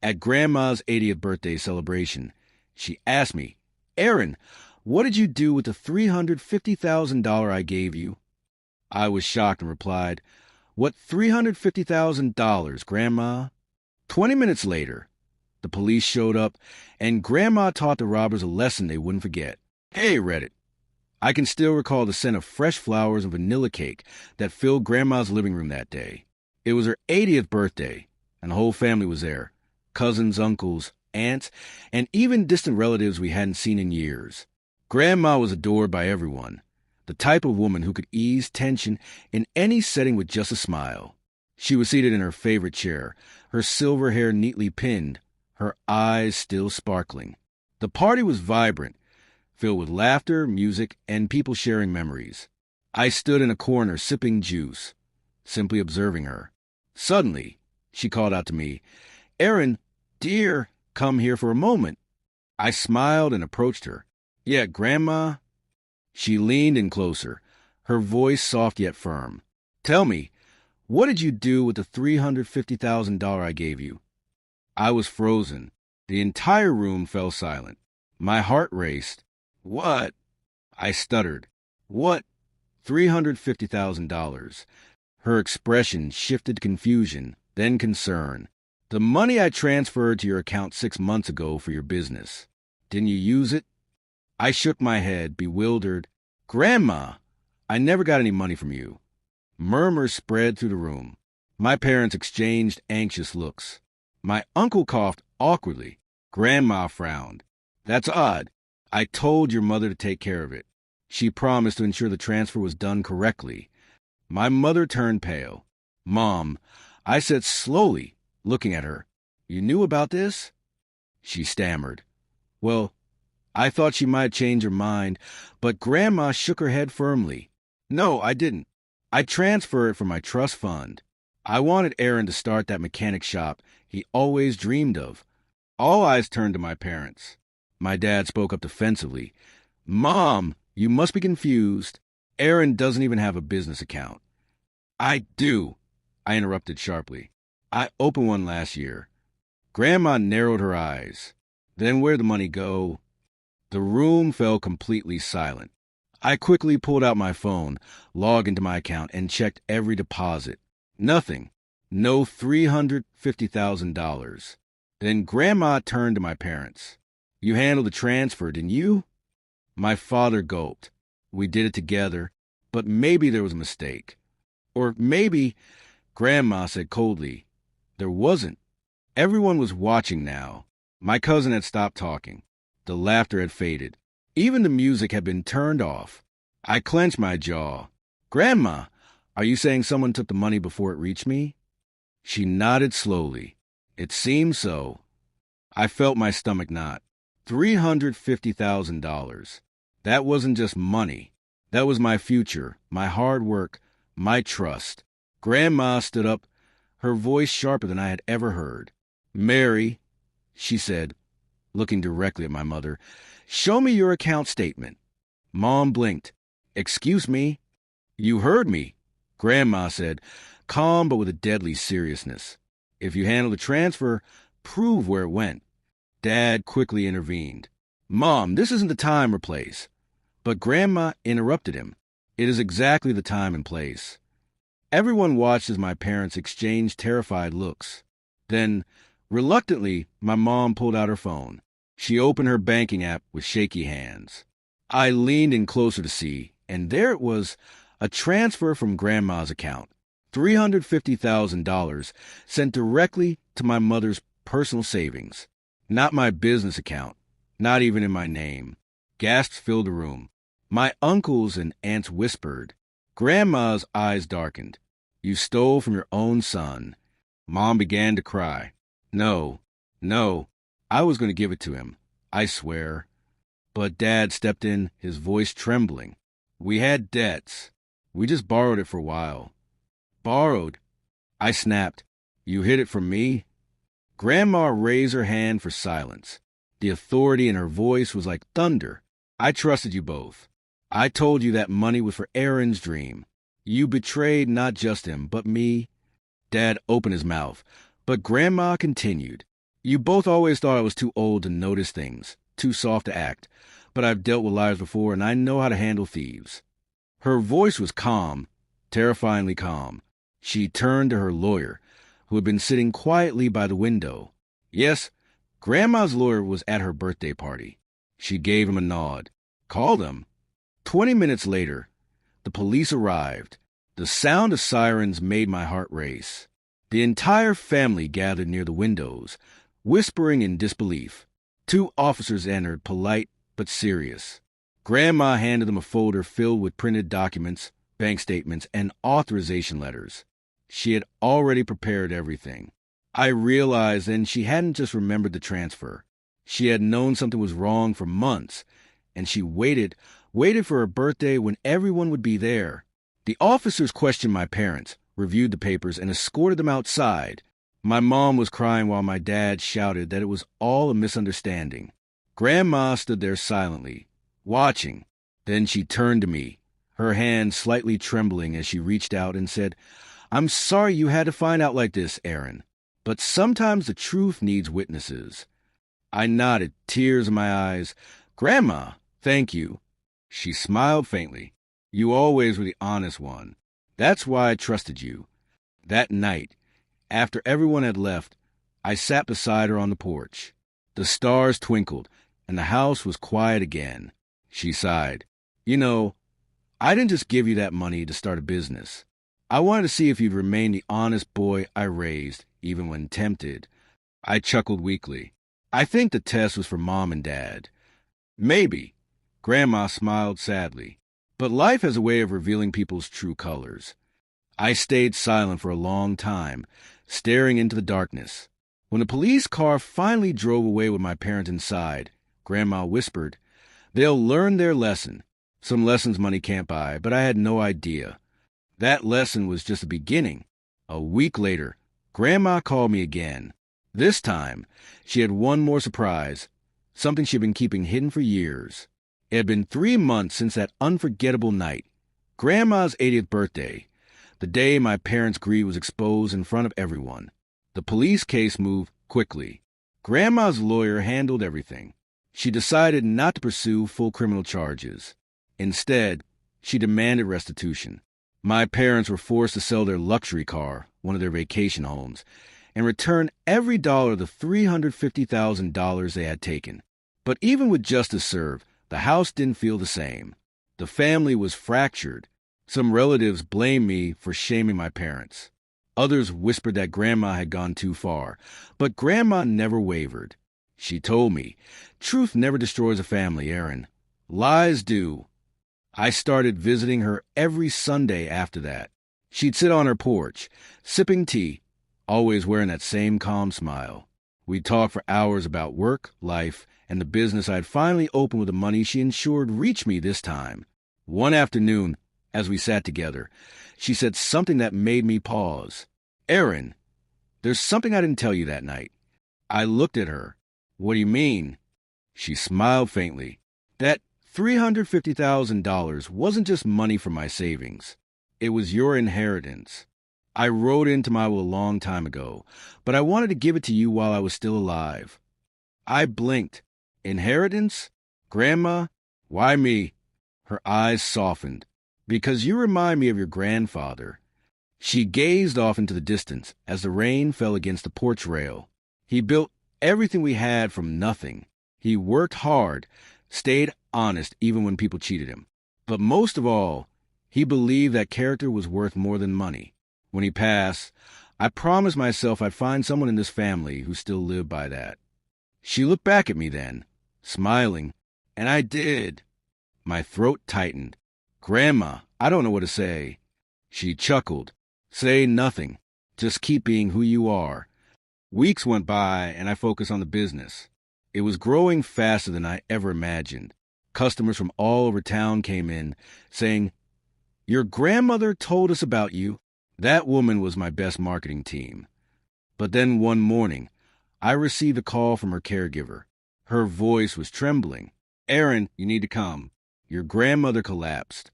At Grandma's 80th birthday celebration, she asked me, Aaron, what did you do with the $350,000 I gave you? I was shocked and replied, What $350,000, Grandma? 20 minutes later, the police showed up, and Grandma taught the robbers a lesson they wouldn't forget. Hey, Reddit. I can still recall the scent of fresh flowers and vanilla cake that filled Grandma's living room that day. It was her 80th birthday, and the whole family was there. Cousins, uncles, aunts, and even distant relatives we hadn't seen in years. Grandma was adored by everyone, the type of woman who could ease tension in any setting with just a smile. She was seated in her favorite chair, her silver hair neatly pinned, her eyes still sparkling. The party was vibrant, filled with laughter, music, and people sharing memories. I stood in a corner sipping juice, simply observing her. Suddenly, she called out to me, Aaron, dear, come here for a moment. I smiled and approached her. Yeah, Grandma? She leaned in closer, her voice soft yet firm. Tell me, what did you do with the $350,000 I gave you? I was frozen. The entire room fell silent. My heart raced. What? I stuttered. What? $350,000. Her expression shifted to confusion, then concern. The money I transferred to your account 6 months ago for your business. Didn't you use it? I shook my head, bewildered. Grandma, I never got any money from you. Murmurs spread through the room. My parents exchanged anxious looks. My uncle coughed awkwardly. Grandma frowned. That's odd. I told your mother to take care of it. She promised to ensure the transfer was done correctly. My mother turned pale. Mom, I said slowly, looking at her, you knew about this? She stammered. Well, I thought she might change her mind, but Grandma shook her head firmly. No, I didn't. I transferred it from my trust fund. I wanted Aaron to start that mechanic shop he always dreamed of. All eyes turned to my parents. My dad spoke up defensively. Mom, you must be confused. Aaron doesn't even have a business account. I do, I interrupted sharply. I opened one last year. Grandma narrowed her eyes. Then where'd the money go? The room fell completely silent. I quickly pulled out my phone, logged into my account, and checked every deposit. Nothing. No $350,000. Then Grandma turned to my parents. You handled the transfer, didn't you? My father gulped. We did it together, but maybe there was a mistake. Or maybe, Grandma said coldly, there wasn't. Everyone was watching now. My cousin had stopped talking. The laughter had faded. Even the music had been turned off. I clenched my jaw. Grandma, are you saying someone took the money before it reached me? She nodded slowly. It seemed so. I felt my stomach knot. $350,000. That wasn't just money. That was my future, my hard work, my trust. Grandma stood up, her voice sharper than I had ever heard. Mary, she said, looking directly at my mother, show me your account statement. Mom blinked. Excuse me? You heard me, Grandma said, calm but with a deadly seriousness. If you handle the transfer, prove where it went. Dad quickly intervened. Mom, this isn't the time or place. But Grandma interrupted him. It is exactly the time and place. Everyone watched as my parents exchanged terrified looks. Then, reluctantly, my mom pulled out her phone. She opened her banking app with shaky hands. I leaned in closer to see, and there it was, a transfer from Grandma's account. $350,000 sent directly to my mother's personal savings. Not my business account, not even in my name. Gasps filled the room. My uncles and aunts whispered. Grandma's eyes darkened. You stole from your own son. Mom began to cry. No, I was going to give it to him, I swear. But Dad stepped in, his voice trembling. We had debts. We just borrowed it for a while. Borrowed? I snapped. You hid it from me? Grandma raised her hand for silence. The authority in her voice was like thunder. I trusted you both. I told you that money was for Aaron's dream. You betrayed not just him, but me. Dad opened his mouth, but Grandma continued. You both always thought I was too old to notice things, too soft to act, but I've dealt with liars before and I know how to handle thieves. Her voice was calm, terrifyingly calm. She turned to her lawyer, who had been sitting quietly by the window. Yes, Grandma's lawyer was at her birthday party. She gave him a nod. Called him. 20 minutes later, the police arrived. The sound of sirens made my heart race. The entire family gathered near the windows, whispering in disbelief. 2 officers entered, polite but serious. Grandma handed them a folder filled with printed documents, bank statements, and authorization letters. She had already prepared everything. I realized then she hadn't just remembered the transfer. She had known something was wrong for months, and she waited for her birthday when everyone would be there. The officers questioned my parents, reviewed the papers, and escorted them outside. My mom was crying while my dad shouted that it was all a misunderstanding. Grandma stood there silently, watching. Then she turned to me, her hand slightly trembling as she reached out and said, "I'm sorry you had to find out like this, Aaron, but sometimes the truth needs witnesses." I nodded, tears in my eyes. "Grandma, thank you." She smiled faintly. "You always were the honest one. That's why I trusted you." That night, after everyone had left, I sat beside her on the porch. The stars twinkled, and the house was quiet again. She sighed. "You know, I didn't just give you that money to start a business. I wanted to see if you'd remain the honest boy I raised, even when tempted." I chuckled weakly. "I think the test was for Mom and Dad." "Maybe." Grandma smiled sadly. "But life has a way of revealing people's true colors." I stayed silent for a long time, staring into the darkness. When the police car finally drove away with my parents inside, Grandma whispered, "They'll learn their lesson. Some lessons money can't buy," but I had no idea. That lesson was just the beginning. A week later, Grandma called me again. This time, she had one more surprise, something she'd been keeping hidden for years. It had been 3 months since that unforgettable night, Grandma's 80th birthday, the day my parents' greed was exposed in front of everyone. The police case moved quickly. Grandma's lawyer handled everything. She decided not to pursue full criminal charges. Instead, she demanded restitution. My parents were forced to sell their luxury car, one of their vacation homes, and return every dollar of the $350,000 they had taken. But even with justice served, the house didn't feel the same. The family was fractured. Some relatives blamed me for shaming my parents. Others whispered that Grandma had gone too far, but Grandma never wavered. She told me, "Truth never destroys a family, Aaron. Lies do." I started visiting her every Sunday after that. She'd sit on her porch, sipping tea, always wearing that same calm smile. We'd talk for hours about work, life, and the business I'd finally opened with the money she ensured reached me this time. One afternoon, as we sat together, she said something that made me pause. "Aaron, there's something I didn't tell you that night." I looked at her. "What do you mean?" She smiled faintly. "That $350,000 wasn't just money from my savings. It was your inheritance. I wrote into my will a long time ago, but I wanted to give it to you while I was still alive." I blinked. "Inheritance? Grandma? Why me?" Her eyes softened. "Because you remind me of your grandfather." She gazed off into the distance as the rain fell against the porch rail. "He built everything we had from nothing. He worked hard, stayed honest even when people cheated him. But most of all, he believed that character was worth more than money. When he passed, I promised myself I'd find someone in this family who still lived by that." She looked back at me then, smiling, and I did. My throat tightened. "Grandma, I don't know what to say." She chuckled. "Say nothing. Just keep being who you are." Weeks went by, and I focused on the business. It was growing faster than I ever imagined. Customers from all over town came in, saying, "Your grandmother told us about you." That woman was my best marketing team. But then one morning, I received a call from her caregiver. Her voice was trembling. "Aaron, you need to come. Your grandmother collapsed."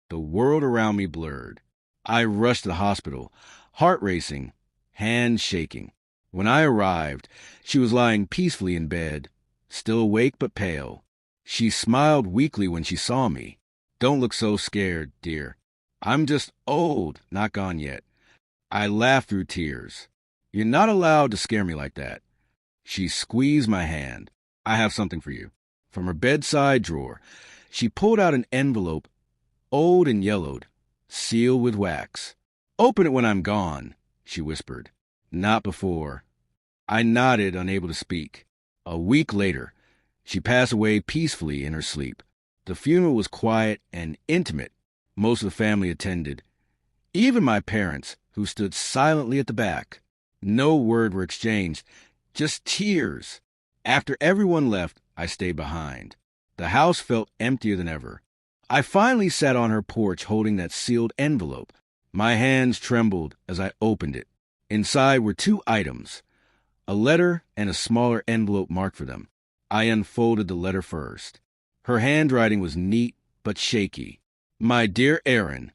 The world around me blurred. I rushed to the hospital, heart racing, hands shaking. When I arrived, she was lying peacefully in bed, still awake but pale. She smiled weakly when she saw me. "Don't look so scared, dear. I'm just old, not gone yet." I laughed through tears. "You're not allowed to scare me like that." She squeezed my hand. "I have something for you." From her bedside drawer, she pulled out an envelope, old and yellowed, sealed with wax. "Open it when I'm gone," she whispered. "Not before." I nodded, unable to speak. A week later, she passed away peacefully in her sleep. The funeral was quiet and intimate. Most of the family attended, even my parents, who stood silently at the back. No word were exchanged, just tears. After everyone left, I stayed behind. The house felt emptier than ever. I finally sat on her porch holding that sealed envelope. My hands trembled as I opened it. Inside were two items, a letter and a smaller envelope marked for them. I unfolded the letter first. Her handwriting was neat but shaky. "My dear Aaron,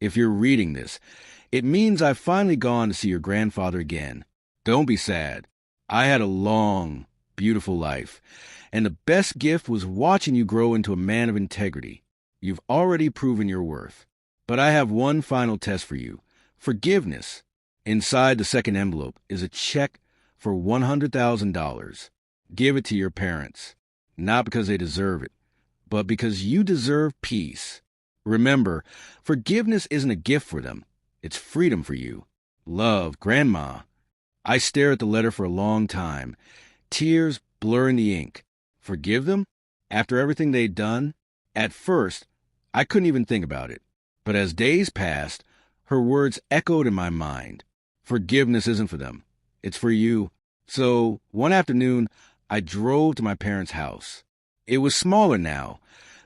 if you're reading this, it means I've finally gone to see your grandfather again. Don't be sad. I had a long, beautiful life, and the best gift was watching you grow into a man of integrity. You've already proven your worth. But I have one final test for you: forgiveness." Inside the second envelope is a check for $100,000. Give it to your parents, not because they deserve it, but because you deserve peace. Remember, forgiveness isn't a gift for them. It's freedom for you. Love, Grandma. I stared at the letter for a long time, tears blurring the ink. Forgive them? After everything they'd done? At first, I couldn't even think about it. But as days passed, her words echoed in my mind. Forgiveness isn't for them. It's for you. So, one afternoon, I drove to my parents' house. It was smaller now.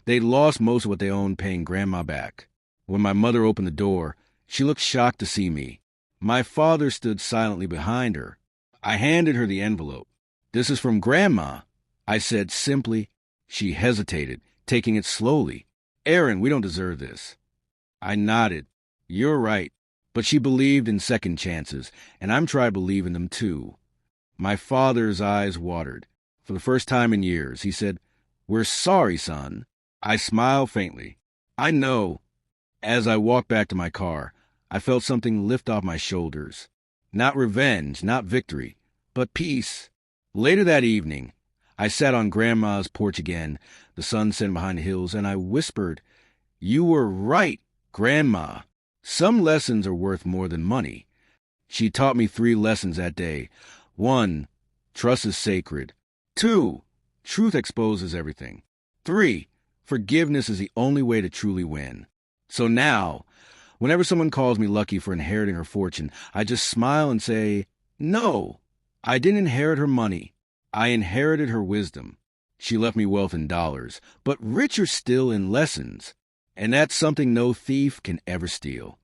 They'd lost most of what they owned paying Grandma back. When my mother opened the door, she looked shocked to see me. My father stood silently behind her. I handed her the envelope. "This is from Grandma," I said simply. She hesitated, taking it slowly. "Aaron, we don't deserve this." I nodded. "You're right." But she believed in second chances, and I'm trying to believe in them too. My father's eyes watered. For the first time in years, he said, "We're sorry, son." I smiled faintly. "I know." As I walked back to my car, I felt something lift off my shoulders. Not revenge, not victory, but peace. Later that evening, I sat on Grandma's porch again, the sun setting behind the hills, and I whispered, "You were right, Grandma. Some lessons are worth more than money." She taught me 3 lessons that day. 1, trust is sacred. 2, truth exposes everything. 3, forgiveness is the only way to truly win. So now, whenever someone calls me lucky for inheriting her fortune, I just smile and say, "No, I didn't inherit her money. I inherited her wisdom. She left me wealth in dollars, but richer still in lessons. And that's something no thief can ever steal."